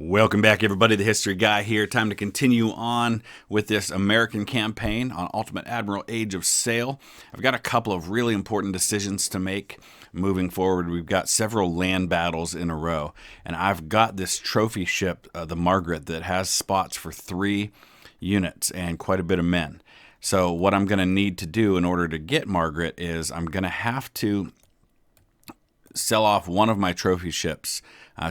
Welcome back, everybody. The History Guy here. Time to continue on with this American campaign on Ultimate Admiral Age of Sail. I've got a couple of really important decisions to make moving forward. We've got several land battles in a row, and I've got this trophy ship, the Margaret, that has spots for 3 units and quite a bit of men. So what I'm going to need to do in order to get Margaret is I'm going to have to sell off one of my trophy ships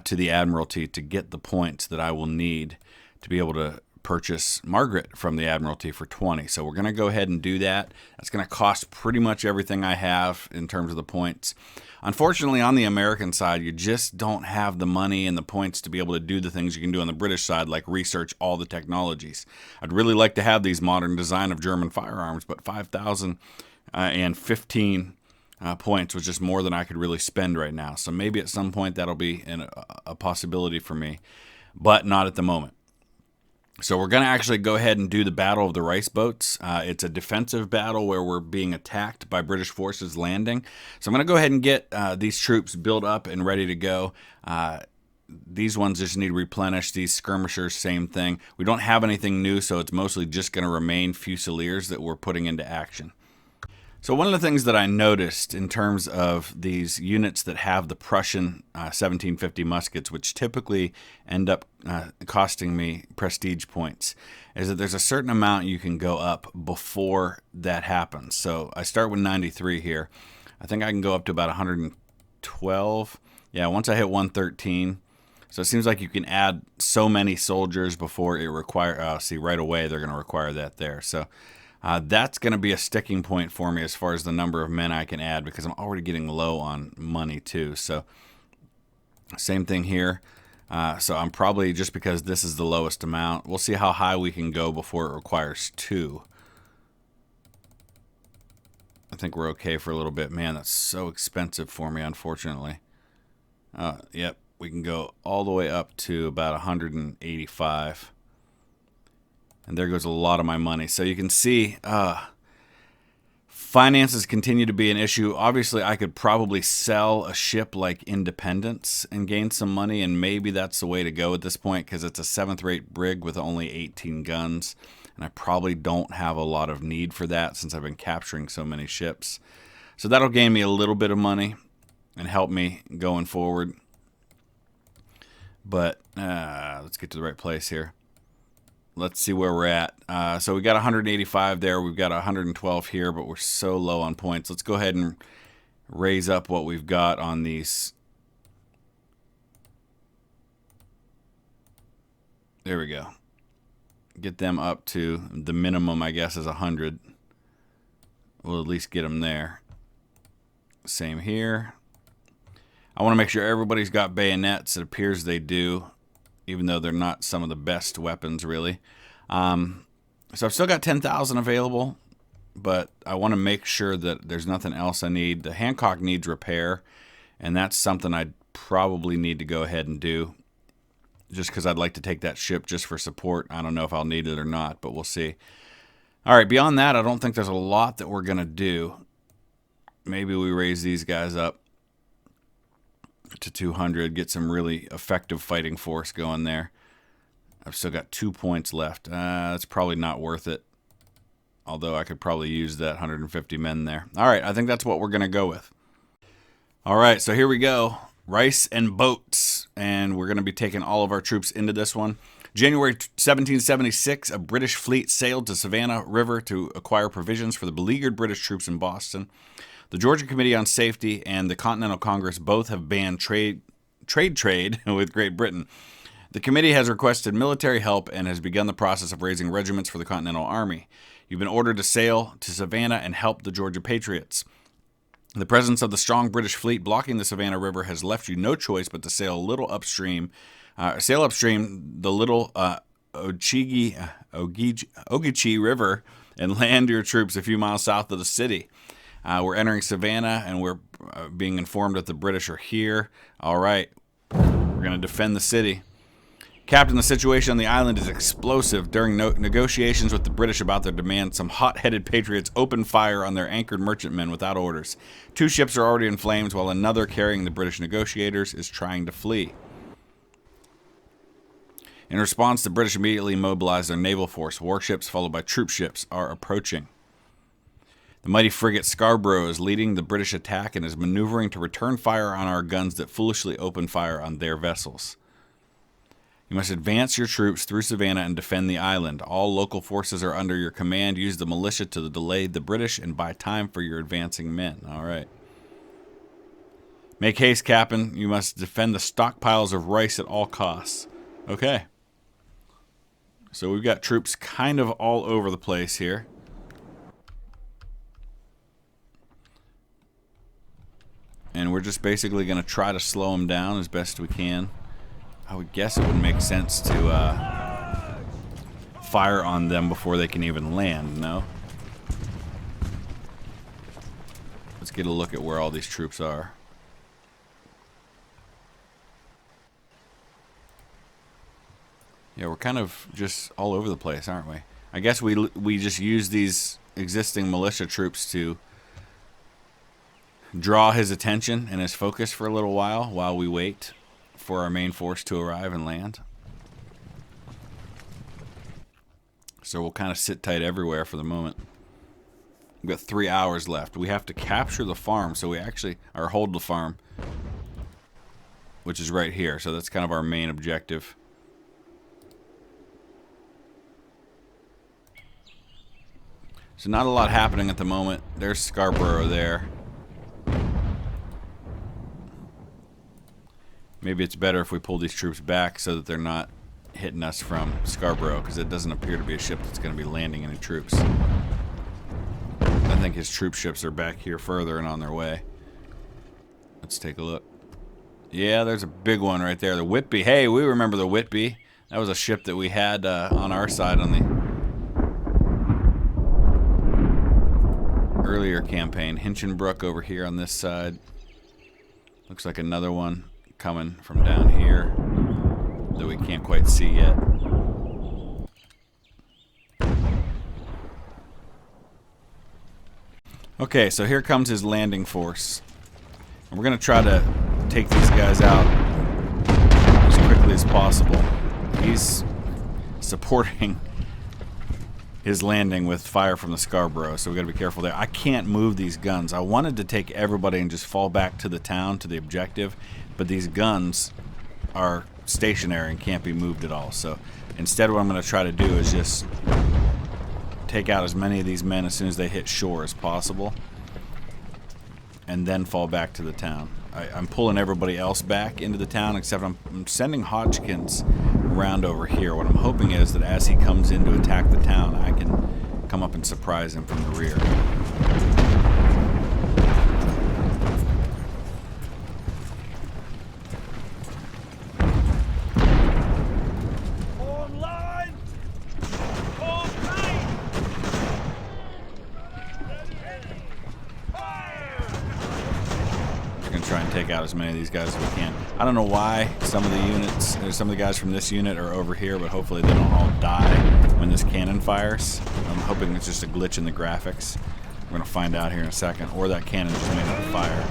to the Admiralty to get the points that I will need to be able to purchase Margaret from the Admiralty for 20. So we're going to go ahead and do that. That's going to cost pretty much everything I have in terms of the points. Unfortunately, on the American side, you just don't have the money and the points to be able to do the things you can do on the British side, like research all the technologies. I'd really like to have these modern design of German firearms, but 5,015 points was just more than I could really spend right now. So maybe at some point that'll be a possibility for me, but not at the moment. So we're going to actually go ahead and do the Battle of the Rice Boats. It's a defensive battle where we're being attacked by British forces landing. So I'm going to go ahead and get these troops built up and ready to go. These ones just need replenished. These skirmishers, same thing. We don't have anything new, so it's mostly just going to remain Fusiliers that we're putting into action. So one of the things that I noticed in terms of these units that have the Prussian 1750 muskets, which typically end up costing me prestige points, is that there's a certain amount you can go up before that happens. So I start with 93 here. I think I can go up to about 112. Yeah, once I hit 113. So it seems like you can add so many soldiers before it requires, see right away they're going to require that there. So that's going to be a sticking point for me as far as the number of men I can add, because I'm already getting low on money too. So same thing here. So I'm probably, just because this is the lowest amount, we'll see how high we can go before it requires 2. I think we're okay for a little bit. Man, that's so expensive for me, unfortunately. Yep, we can go all the way up to about 185. And there goes a lot of my money. So you can see finances continue to be an issue. Obviously, I could probably sell a ship like Independence and gain some money, and maybe that's the way to go at this point, because it's a 7th-rate brig with only 18 guns. And I probably don't have a lot of need for that since I've been capturing so many ships. So that'll gain me a little bit of money and help me going forward. But let's get to the right place here. Let's see where we're at. So we got 185 there. We've got 112 here, but we're so low on points. Let's go ahead and raise up what we've got on these. There we go. Get them up to the minimum, I guess, is 100. We'll at least get them there. Same here. I want to make sure everybody's got bayonets. It appears they do, even though they're not some of the best weapons, really. So I've still got 10,000 available, but I want to make sure that there's nothing else I need. The Hancock needs repair, and that's something I'd probably need to go ahead and do, just because I'd like to take that ship just for support. I don't know if I'll need it or not, but we'll see. All right, beyond that, I don't think there's a lot that we're going to do. Maybe we raise these guys up to 200, get some really effective fighting force going there. I've still got 2 points left. That's probably not worth it, although I could probably use that 150 men there. All right, I think that's what we're going to go with. All right, so here we go. Rice and boats, and we're going to be taking all of our troops into this one. January 1776, a British fleet sailed to Savannah River to acquire provisions for the beleaguered British troops in Boston. The Georgia Committee on Safety and the Continental Congress both have banned trade with Great Britain. The committee has requested military help and has begun the process of raising regiments for the Continental Army. You've been ordered to sail to Savannah and help the Georgia Patriots. The presence of the strong British fleet blocking the Savannah River has left you no choice but to sail a little upstream. Sail upstream the little Ogeechee River and land your troops a few miles south of the city. We're entering Savannah, and we're being informed that the British are here. All right, we're going to defend the city. Captain, the situation on the island is explosive. During negotiations with the British about their demands, some hot-headed patriots opened fire on their anchored merchantmen without orders. 2 ships are already in flames, while another carrying the British negotiators is trying to flee. In response, the British immediately mobilized their naval force. Warships, followed by troop ships, are approaching. The mighty frigate Scarborough is leading the British attack and is maneuvering to return fire on our guns that foolishly opened fire on their vessels. You must advance your troops through Savannah and defend the island. All local forces are under your command. Use the militia to delay the British and buy time for your advancing men. All right. Make haste, Captain. You must defend the stockpiles of rice at all costs. Okay. So we've got troops kind of all over the place here. And we're just basically going to try to slow them down as best we can. I would guess it would make sense to fire on them before they can even land, no? Let's get a look at where all these troops are. Yeah, we're kind of just all over the place, aren't we? I guess we just use these existing militia troops to draw his attention and his focus for a little while we wait for our main force to arrive and land. So we'll kind of sit tight everywhere for the moment. We've got 3 hours left. We have to capture the farm, so we actually, or hold the farm, which is right here. So that's kind of our main objective. So not a lot happening at the moment. There's Scarborough there. Maybe it's better if we pull these troops back so that they're not hitting us from Scarborough, because it doesn't appear to be a ship that's going to be landing any troops. I think his troop ships are back here further and on their way. Let's take a look. Yeah, there's a big one right there. The Whitby. Hey, we remember the Whitby. That was a ship that we had on our side on the earlier campaign. Hinchinbrook over here on this side. Looks like another one coming from down here that we can't quite see yet. Okay, so here comes his landing force. And we're going to try to take these guys out as quickly as possible. He's supporting his landing with fire from the Scarborough, so we got to be careful there. I can't move these guns. I wanted to take everybody and just fall back to the town, to the objective, but these guns are stationary and can't be moved at all. So instead, what I'm going to try to do is just take out as many of these men as soon as they hit shore as possible, and then fall back to the town. I'm pulling everybody else back into the town, except I'm sending Hodgkins around over here. What I'm hoping is that as he comes in to attack the town, I can come up and surprise him from the rear. Try and take out as many of these guys as we can. I don't know why some of the units, or some of the guys from this unit are over here, but hopefully they don't all die when this cannon fires. I'm hoping it's just a glitch in the graphics. We're going to find out here in a second. Or that cannon just made up fire.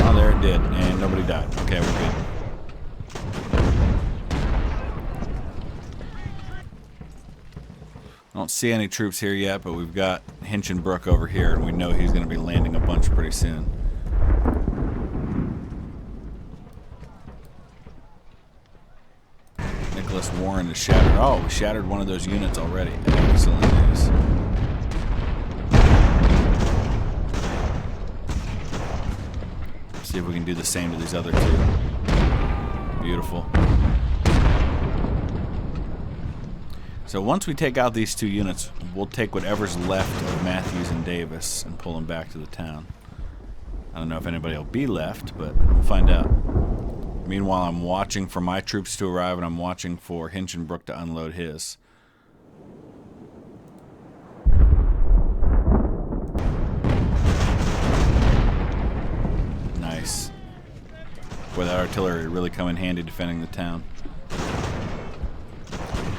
Oh, there it did, and nobody died. Okay, we're good. I don't see any troops here yet, but we've got Hinchinbrook over here, and we know he's going to be landing a bunch pretty soon. Nicholas Warren is shattered. Oh, we shattered one of those units already. Excellent news. See if we can do the same to these other two. Beautiful. So once we take out these two units, we'll take whatever's left of Matthews and Davis and pull them back to the town. I don't know if anybody will be left, but we'll find out. Meanwhile, I'm watching for my troops to arrive, and I'm watching for Hinchinbrook to unload his. Nice. Boy, that artillery really come in handy defending the town.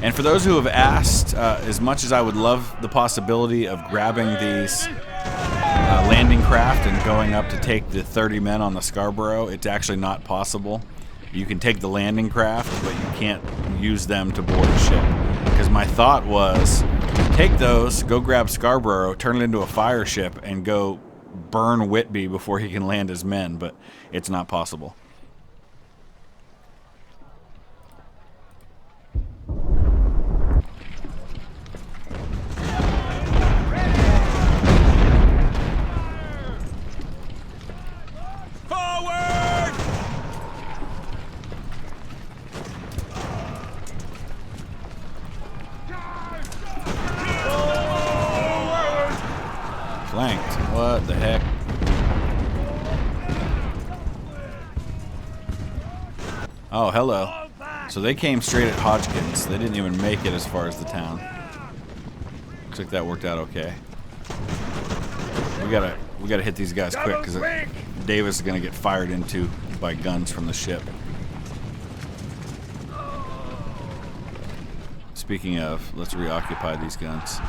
And for those who have asked, as much as I would love the possibility of grabbing these landing craft and going up to take the 30 men on the Scarborough, it's actually not possible. You can take the landing craft, but you can't use them to board a ship. Because my thought was, take those, go grab Scarborough, turn it into a fire ship, and go burn Whitby before he can land his men, but it's not possible. Flanked. What the heck? Oh, hello. So they came straight at Hodgkins. They didn't even make it as far as the town. Looks like that worked out okay. We gotta hit these guys quick because Davis is gonna get fired into by guns from the ship. Speaking of, let's reoccupy these guns.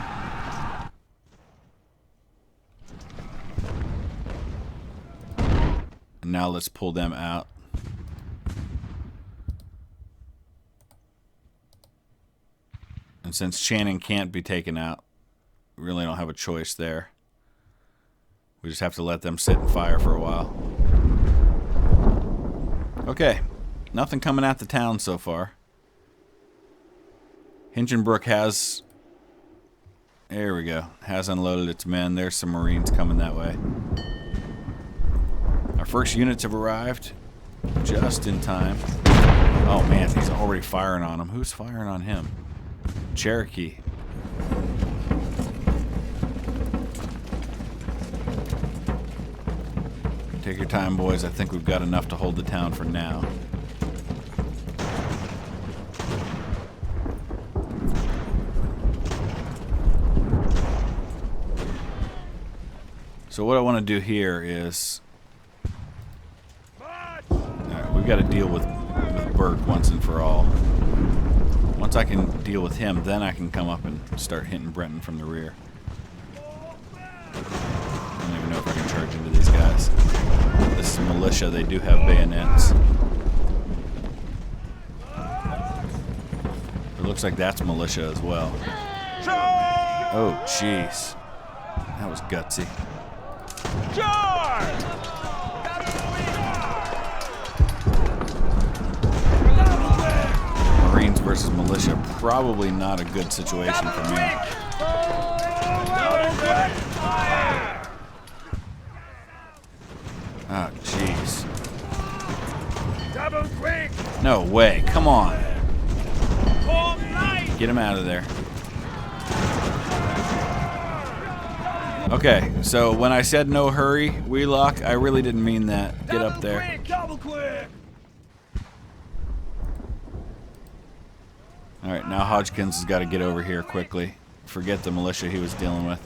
And now let's pull them out. And since Channing can't be taken out, we really don't have a choice there. We just have to let them sit and fire for a while. Okay, nothing coming at the town so far. Hinchinbrook has... There we go. Has unloaded its men. There's some Marines coming that way. Our first units have arrived just in time. Oh man, he's already firing on them. Who's firing on him? Cherokee. Take your time, boys. I think we've got enough to hold the town for now. So what I want to do here is... Alright, we've got to deal with Burke once and for all. Once I can deal with him, then I can come up and start hitting Brenton from the rear. I don't even know if I can charge into these guys. This is militia. They do have bayonets. It looks like that's militia as well. Oh, jeez. That was gutsy. Marines versus militia, probably not a good situation for me. Oh, jeez. No way, come on. Get him out of there. Okay, so when I said no hurry, Wheelock, I really didn't mean that. Get up there. Alright, now Hodgkins has got to get over here quickly. Forget the militia he was dealing with.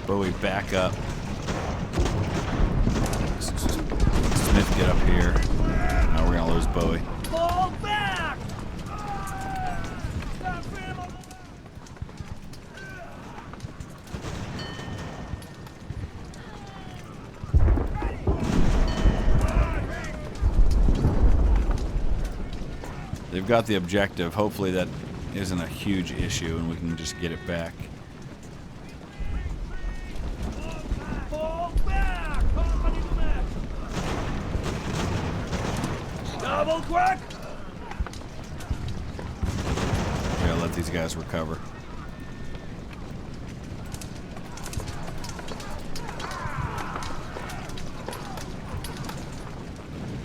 Bowie, back up. Smith, get up here. Now we're going to lose Bowie. Fall back! They've got the objective. Hopefully that isn't a huge issue and we can just get it back. Fall back! Double quick! We gotta let these guys recover.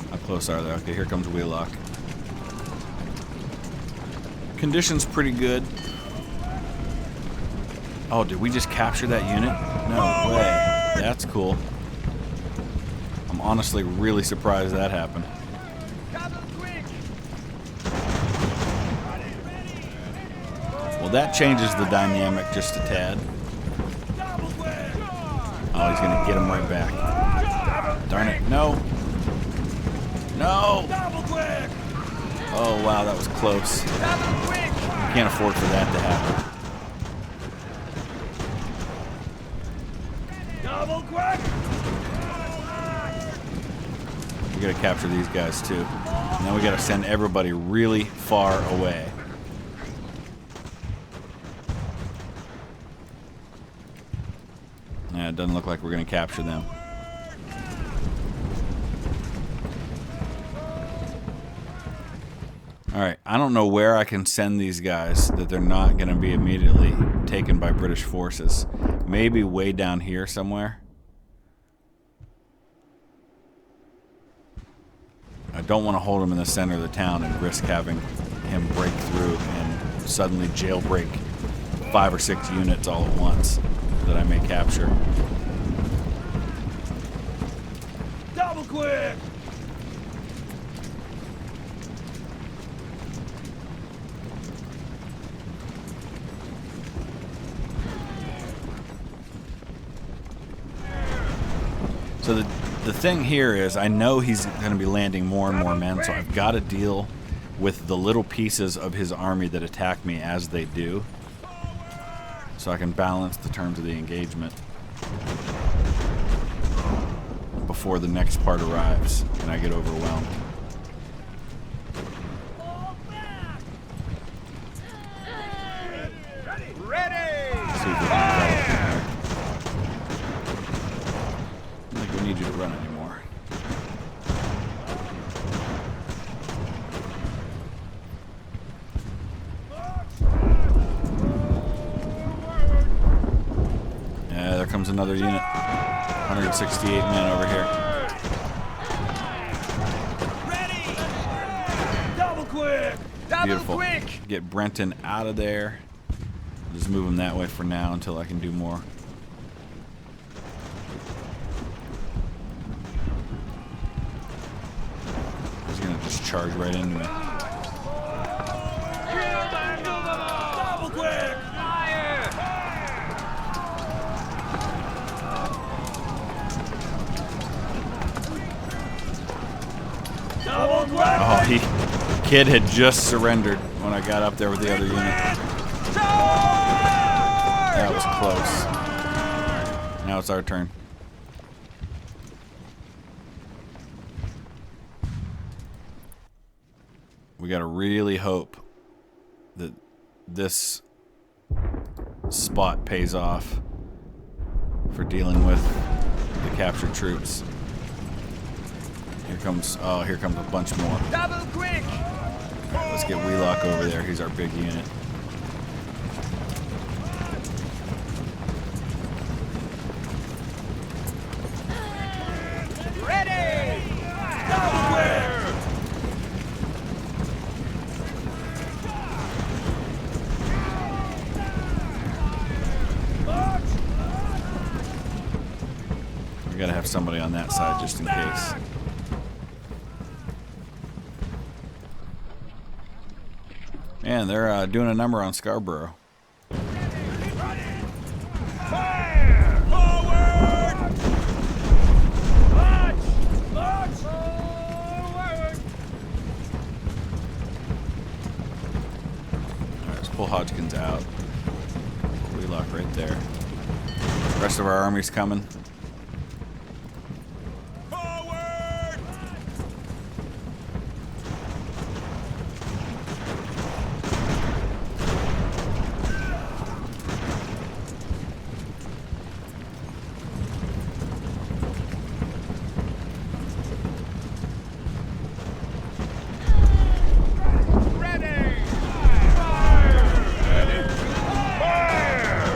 How close are they? Okay, here comes Wheelock. Condition's pretty good. Oh, did we just capture that unit? No way. That's cool. I'm honestly really surprised that happened. Well, that changes the dynamic just a tad. Oh, he's gonna get him right back. Darn it. No. No! Oh, wow, that was close. Can't afford for that to happen. We gotta capture these guys, too. And then we gotta send everybody really far away. Yeah, it doesn't look like we're gonna capture them. Alright, I don't know where I can send these guys that they're not gonna be immediately taken by British forces. Maybe way down here somewhere. I don't want to hold him in the center of the town and risk having him break through and suddenly jailbreak 5 or 6 units all at once that I may capture. Double quick! So the thing here is I know he's going to be landing more and more men, so I've got to deal with the little pieces of his army that attack me as they do, so I can balance the terms of the engagement before the next part arrives and I get overwhelmed. Let's see if we can develop here. I don't think we need you to run anymore. Yeah, there comes another unit. 168 men over here. Ready! Double quick! Beautiful. Get Brenton out of there. Just move him that way for now until I can do more. He's gonna just charge right into me. Double quick! Double quick! Oh, Kid had just surrendered when I got up there with the other unit. That was close. Now it's our turn. We gotta really hope that this spot pays off for dealing with the captured troops. Here comes a bunch more. Double quick! Let's get Wheelock over there. He's our big unit. Ready! Double quick! We gotta have somebody on that side just in case. Man, they're doing a number on Scarborough. Fire! Forward! March! March! Forward! Alright, let's pull Hodgkins out. Wheelock right there. The rest of our army's coming. Forward! Ready! Fire! Ready! Fire!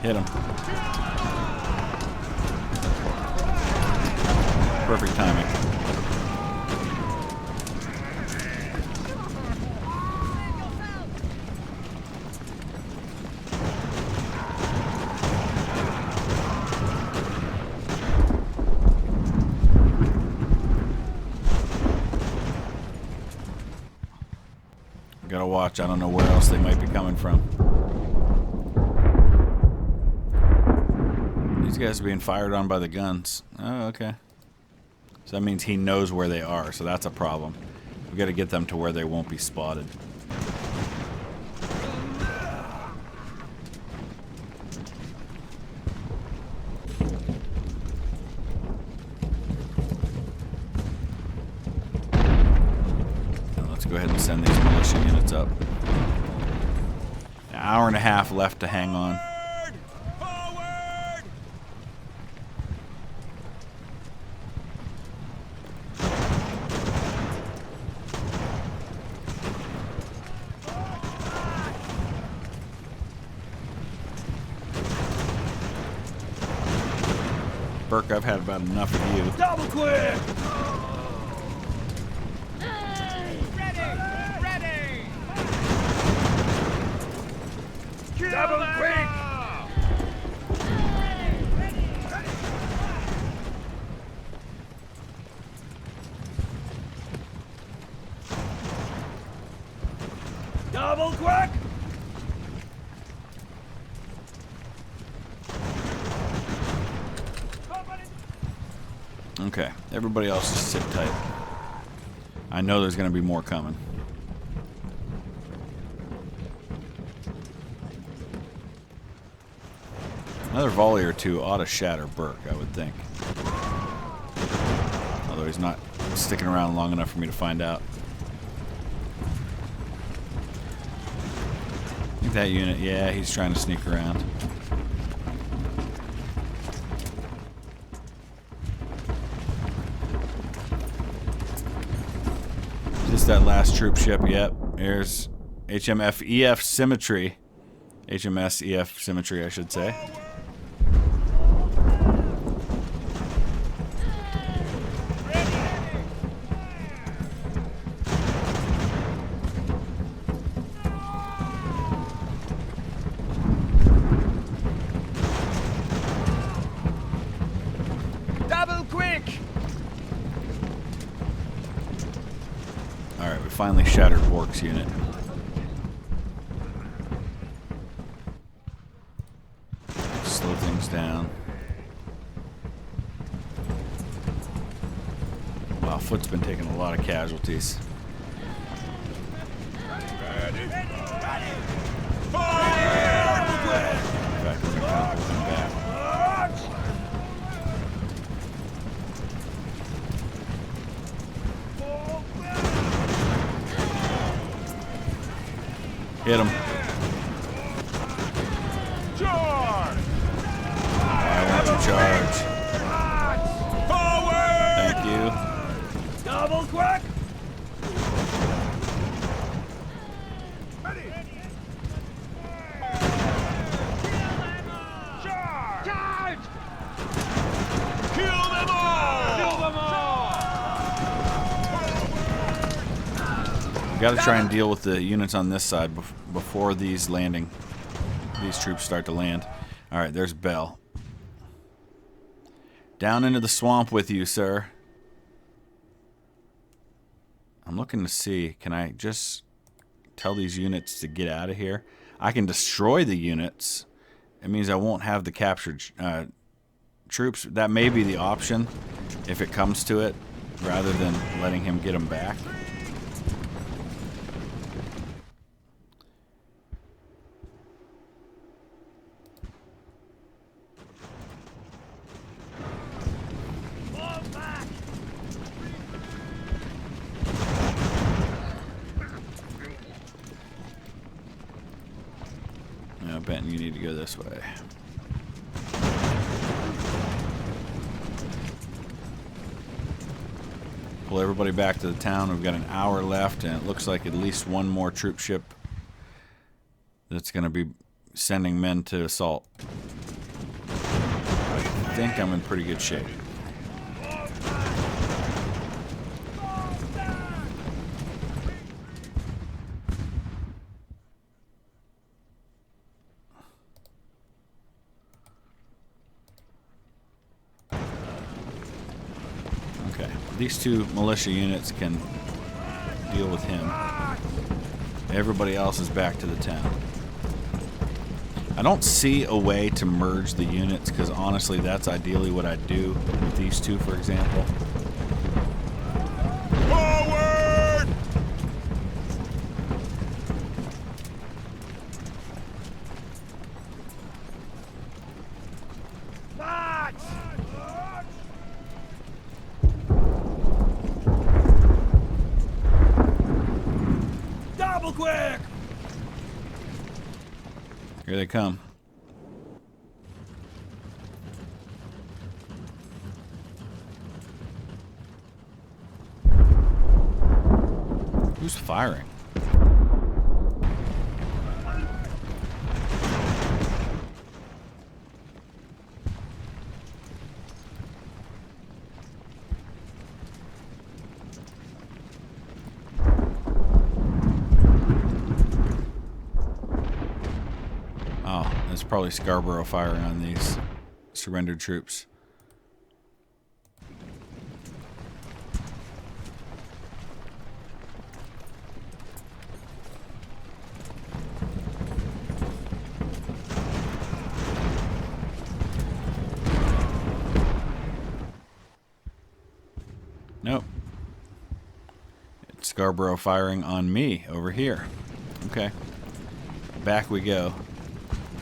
Hit him. Perfect timing. Gotta watch. I don't know where else they might be coming from. These guys are being fired on by the guns. Oh, okay. So that means he knows where they are, so that's a problem. We gotta get them to where they won't be spotted. go ahead and send these militia units up. An hour and a half left to hang on. Forward! Burke, I've had about enough of you. Double quick! Ready! Double quick! Double quick! Okay, everybody else just sit tight. I know there's going to be more coming. Another volley or two ought to shatter Burke, I would think. Although he's not sticking around long enough for me to find out. I think that unit, yeah, he's trying to sneak around. Just that last troop ship, yep. Here's HMF EF Symmetry. HMS EF Symmetry, I should say. Double quick! Alright, we finally shattered Bork's unit. Slow things down. Wow, Foot's been taking a lot of casualties. In fact, we're gonna kind of hold him back. Hit him. Charge! I want to charge. Forward! Thank you. Double quick! Ready! Charge! Charge! Kill them all! Kill them all! We got to try and deal with the units on this side before these troops start to land. All right, there's Bell. Down into the swamp with you, sir. I'm looking to see, can I just tell these units to get out of here? I can destroy the units. It means I won't have the captured troops. That may be the option if it comes to it, rather than letting him get them back. Benton, you need to go this way. Pull everybody back to the town. We've got an hour left, and it looks like at least one more troop ship that's going to be sending men to assault. I think I'm in pretty good shape. These two militia units can deal with him. Everybody else is back to the town. I don't see a way to merge the units because honestly that's ideally what I'd do with these two, for example. Forward! March! Here they come. Who's firing? Oh, it's probably Scarborough firing on these surrendered troops. Nope. It's Scarborough firing on me over here. Okay. Back we go.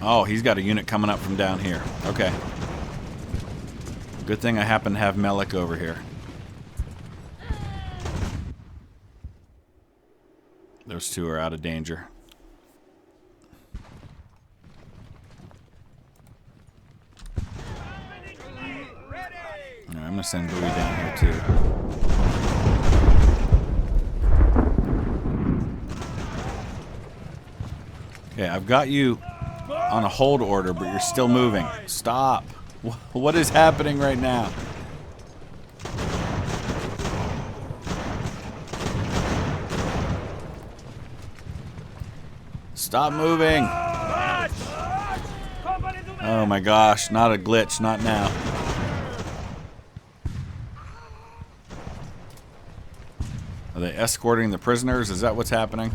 Oh, he's got a unit coming up from down here. Okay. Good thing I happen to have Melik over here. Those two are out of danger. Alright, I'm going to send Bowie down here too. Okay, I've got you on a hold order, but you're still moving. Stop. What is happening right now? Stop moving. Oh my gosh, not a glitch, not now. Are they escorting the prisoners? Is that what's happening?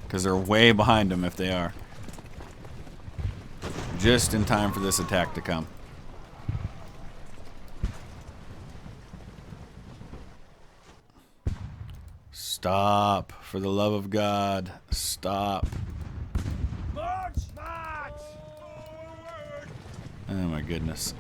Because they're way behind them if they are. Just in time for this attack to come. Stop. For the love of God. Stop. Oh my goodness.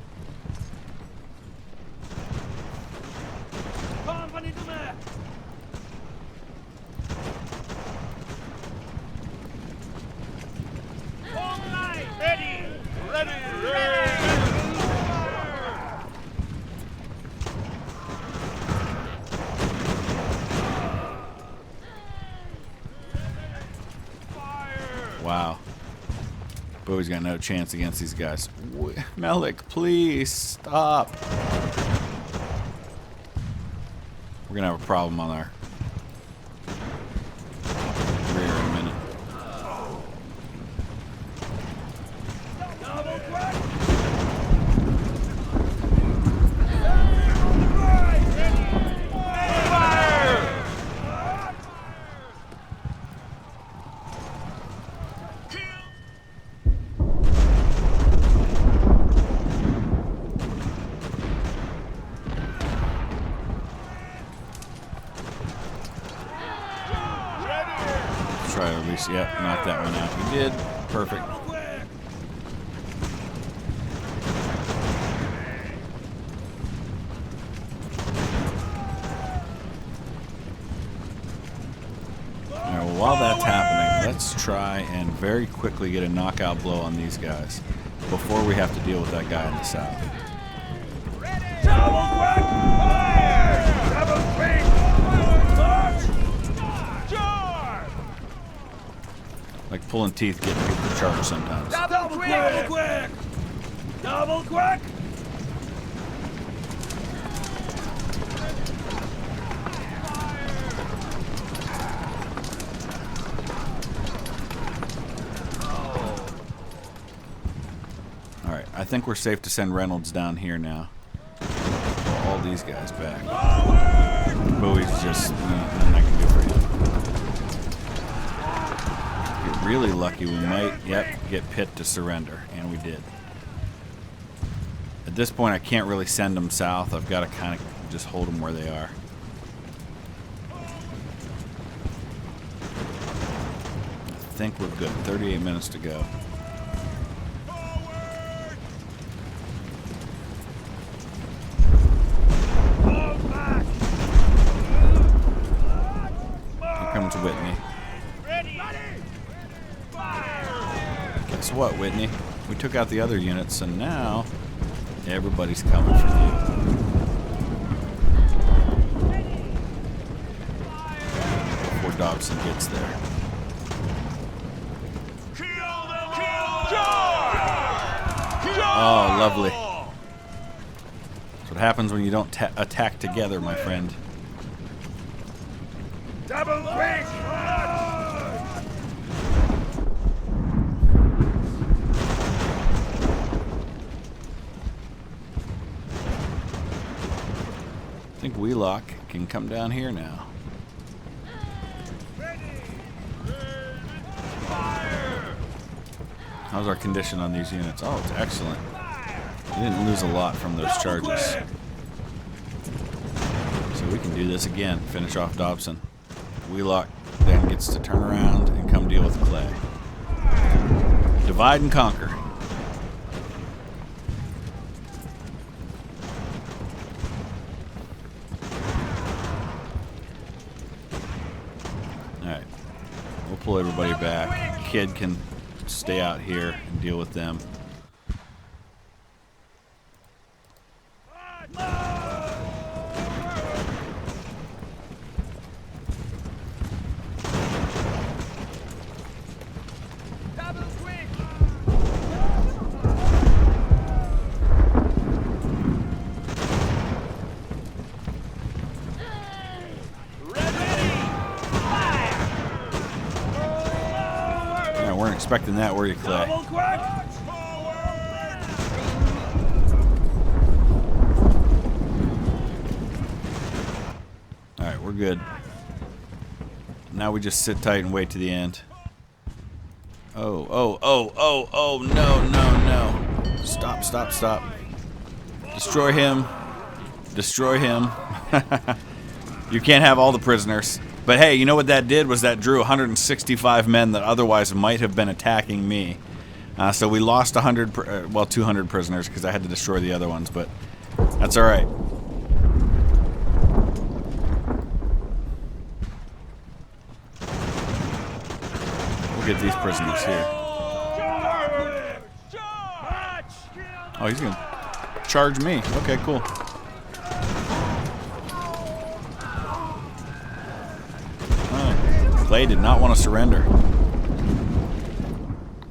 Wow. Bowie's got no chance against these guys. Melik, please stop. We're gonna have a problem on our rear in a minute. Try to at least, yep, knock that one out. We did. Perfect. Alright, well, while that's happening, let's try and very quickly get a knockout blow on these guys before we have to deal with that guy in the south. Like pulling teeth getting people to charge sometimes. Double quick! Double quick! Alright, I think we're safe to send Reynolds down here now. Pull all these guys back. Bowie's just nothing I can do for him. Get really lucky, we might, get Pitt to surrender, and we did. At this point, I can't really send them south. I've got to kind of just hold them where they are. I think we're good. 38 minutes to go. Here comes Whitney. Okay. guess what, Whitney? We took out the other units, and now everybody's coming for you. Before Dobson gets there. Oh, lovely. That's what happens when you don't attack together, my friend. Double quick! I think Wheelock can come down here now. How's our condition on these units? Oh, it's excellent. We didn't lose a lot from those charges. So we can do this again. Finish off Dobson. Wheelock then gets to turn around and come deal with Clay. Divide and conquer. Alright. We'll pull everybody back. Kid can stay out here and deal with them. Weren't expecting that, were you, Clay? Alright, we're good. Now we just sit tight and wait to the end. Oh, no, no, no. Stop, stop, stop. Destroy him. Destroy him. You can't have all the prisoners. But hey, you know what that did was that drew 165 men that otherwise might have been attacking me. So we lost 200 prisoners because I had to destroy the other ones, but that's all right. We'll get these prisoners here. Oh, he's gonna charge me. Okay, cool. Clay did not want to surrender.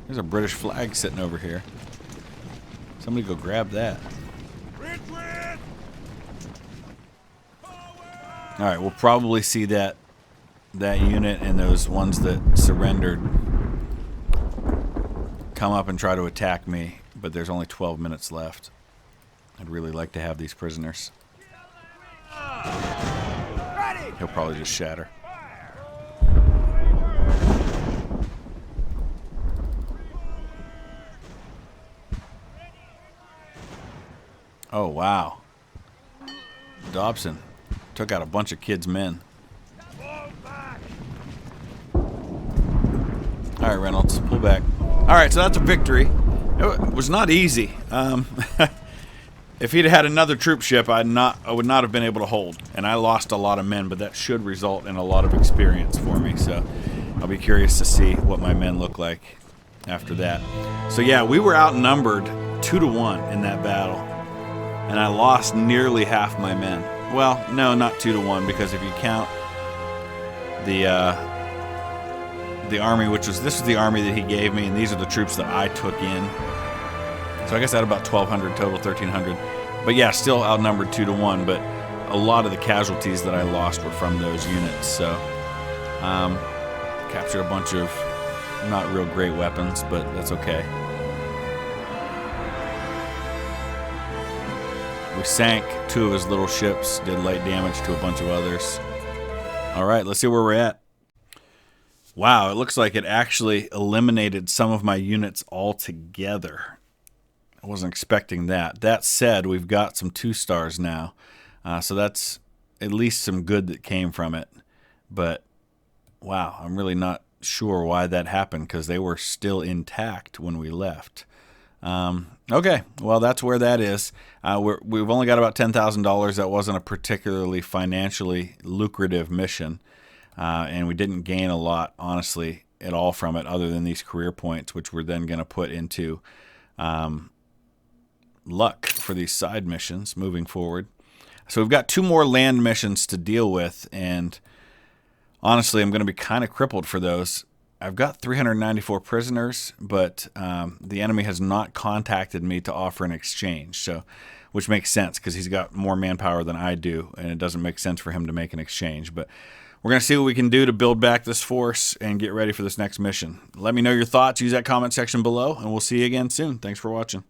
There's a British flag sitting over here. Somebody go grab that. Alright, we'll probably see that unit and those ones that surrendered come up and try to attack me, but there's only 12 minutes left. I'd really like to have these prisoners. He'll probably just shatter. Oh, wow. Dobson took out a bunch of kids' men. Alright, Reynolds, pull back. Alright, so that's a victory. It was not easy. If he'd had another troop ship, I would not have been able to hold. And I lost a lot of men, but that should result in a lot of experience for me. So I'll be curious to see what my men look like after that. So yeah, we were outnumbered 2-to-1 in that battle. And I lost nearly half my men. Well, no, not 2-to-1, because if you count the army, this was the army that he gave me, and these are the troops that I took in. So I guess I had about 1,200 total, 1,300. But yeah, still outnumbered 2-to-1. But a lot of the casualties that I lost were from those units. So captured a bunch of not real great weapons, but that's okay. We sank 2 of his little ships, did light damage to a bunch of others. Alright, let's see where we're at. Wow, it looks like it actually eliminated some of my units altogether. I wasn't expecting that. That said, we've got some 2-stars now. So that's at least some good that came from it. But, wow, I'm really not sure why that happened because they were still intact when we left. Okay, well, that's where that is. We've only got about $10,000. That wasn't a particularly financially lucrative mission, and we didn't gain a lot, honestly, at all from it other than these career points, which we're then going to put into luck for these side missions moving forward. So we've got 2 more land missions to deal with, and honestly, I'm going to be kind of crippled for those. I've got 394 prisoners, but the enemy has not contacted me to offer an exchange, so which makes sense because he's got more manpower than I do, and it doesn't make sense for him to make an exchange. But we're going to see what we can do to build back this force and get ready for this next mission. Let me know your thoughts. Use that comment section below, and we'll see you again soon. Thanks for watching.